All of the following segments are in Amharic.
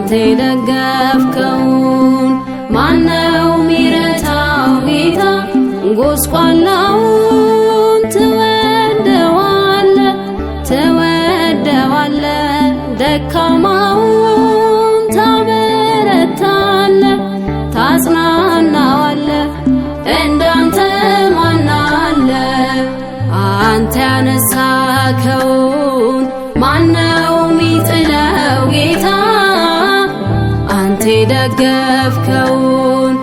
አንተ የደገፍከውን ማነው ሚረታው ጌታ? ጎስቋላውን ትወደዋለህ ትወደዋለህ፣ ደካማውን ታበረታለህ ታጽናናዋለህ። እንዳንተ ማን አለ? አንተ ያነሳከውን ማነው ሚጥለው ጌታ? አንተ የደገፍከውን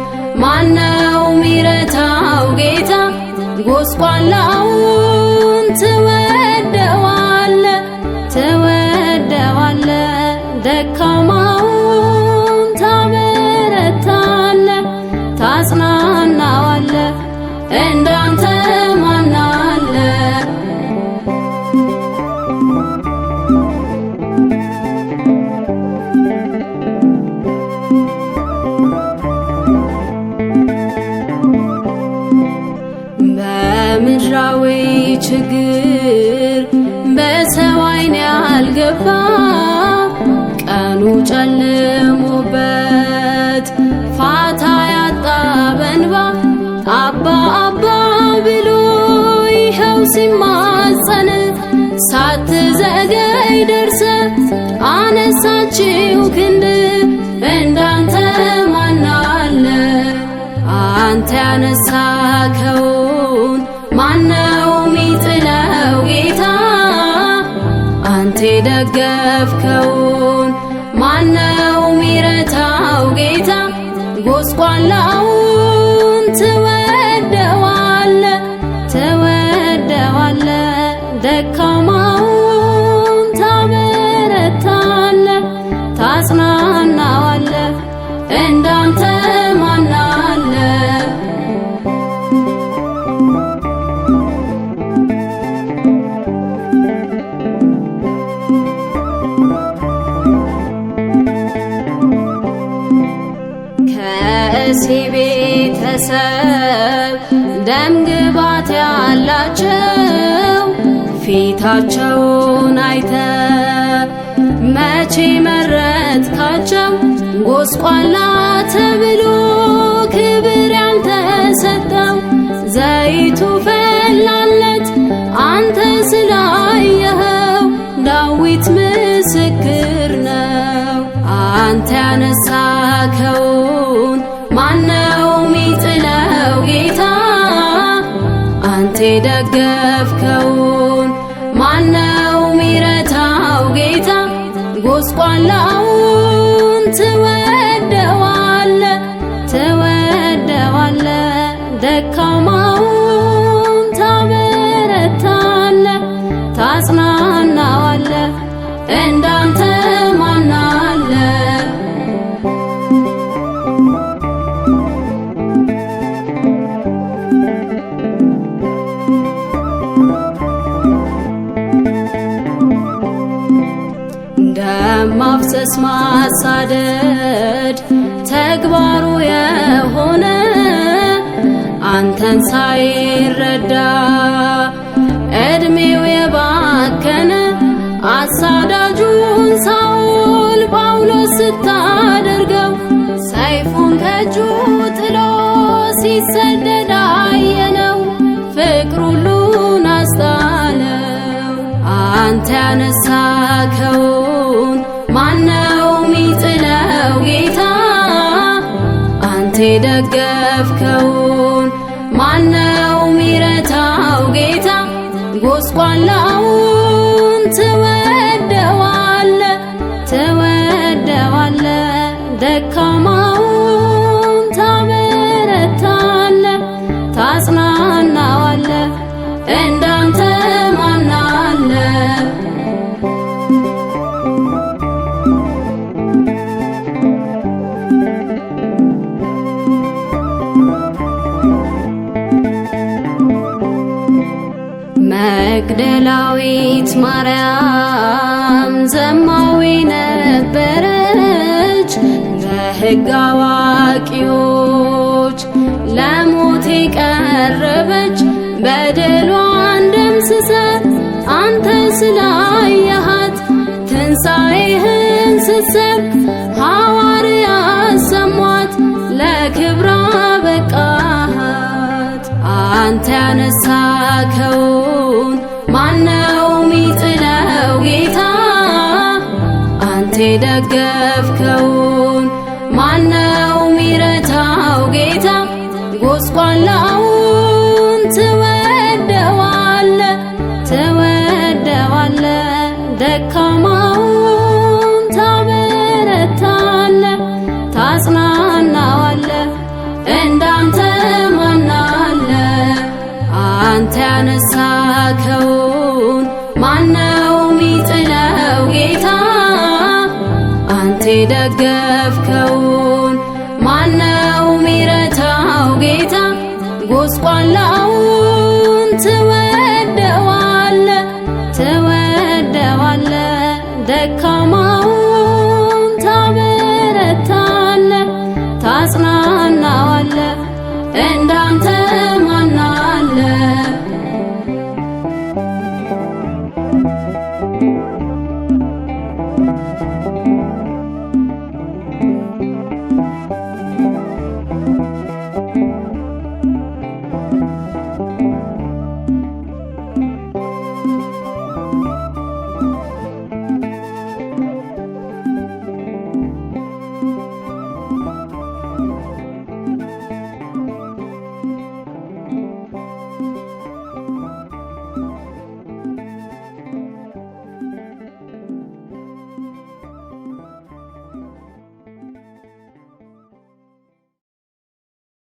ማነው ሚረታው ጌታ? ጎስቋላውን ትወደዋለህ ትወደዋለህ፣ ደካማውን ታበረታለህ ታጽናናዋለህ። እንዳንተ ማን አለ? በምድራዊ ችግር በሰው ዓይን ያልገባ ቀኑ ጨልሞበት ፋታ ያጣ በእንባ አባ አባ ብሎ ይኸው ሲማጸን ሳትዘገይ ደርሰ አነሳችው ክንድ። እንዳንተ ማን አለ? አንተ ያነሳከውን ማነው ሚጥለው ጌታ? አንተ የደገፍከውን ማነው ሚረታው ጌታ? ጎስቋላውን ትወደዋለህ ትወደዋለህ፣ ደካማውን ታበረታለህ ታጽናናዋለህ። እንዳንተ ማን አለ? ከእሴይ ቤተሰብ ደም ግባት ያላቸው ፊታቸውን አይተ መቼ መረጥካቸው? ጎስቋላ ተብሎ ክብር ያልተሰጠው ዘይቱ ፈላለት አንተ ስላየኸው። ዳዊት ምስክር ነው። አንተ ያነሳከውን ማነው ሚጥለው ጌታ? አንተ የደገፍከውን ማነው ሚረታው ጌታ? ጎስቋላውን ትወደዋለህ ትወደዋለህ፣ ደካማውን ታበረታለህ ታጽናናዋለህ። እንዳንተ ማን አለ? ደም ማፍሰስ ማሳደድ ተግባሩ የሆነ አንተን ሳይረዳ ዕድሜው የባከነ አሳዳጁን ሳውል ጳውሎስ ስታደርገው ሰይፉን ከእጁ ጥሎ ሲሰደድ አየነው። ፍቅር ሁሉን አስጣለው። አንተ ያነሳከውን ማነው ሚጥለው ጌታ? አንተ የደገፍከውን ማነው ሚረታው ጌታ? ጎስቋላውን ትወደዋለህ ትወደዋለህ፣ ደካማውን ታበረታለህ ታጽናናዋለህ። እንዳንተ ማን አለ? መግደላዊት ማርያም ዘማዊ ነበረች። በሕግ አዋቂዎች ለሞት የቀረበች በደሏን ደምስሰ አንተ ስላየሃት ትንሣኤህን ስትሰብክ አንተ ያነሳከውን ማነው ሚጥለው ጌታ? አንተ የደገፍከውን ማነው ሚረታው ጌታ? ጎስቋላውን ትወደዋለ ትወደዋለ፣ ደካማውን ታበረታለ ታጽናናዋለ። እንዳንተ ማናለ? አንተ ያነሳከውን ማነው ሚጥለው ጌታ? አንተ የደገፍከውን ማነው ሚረታው ጌታ? ጎስቋላውን ትወደዋለ ትወደዋለ፣ ደካማ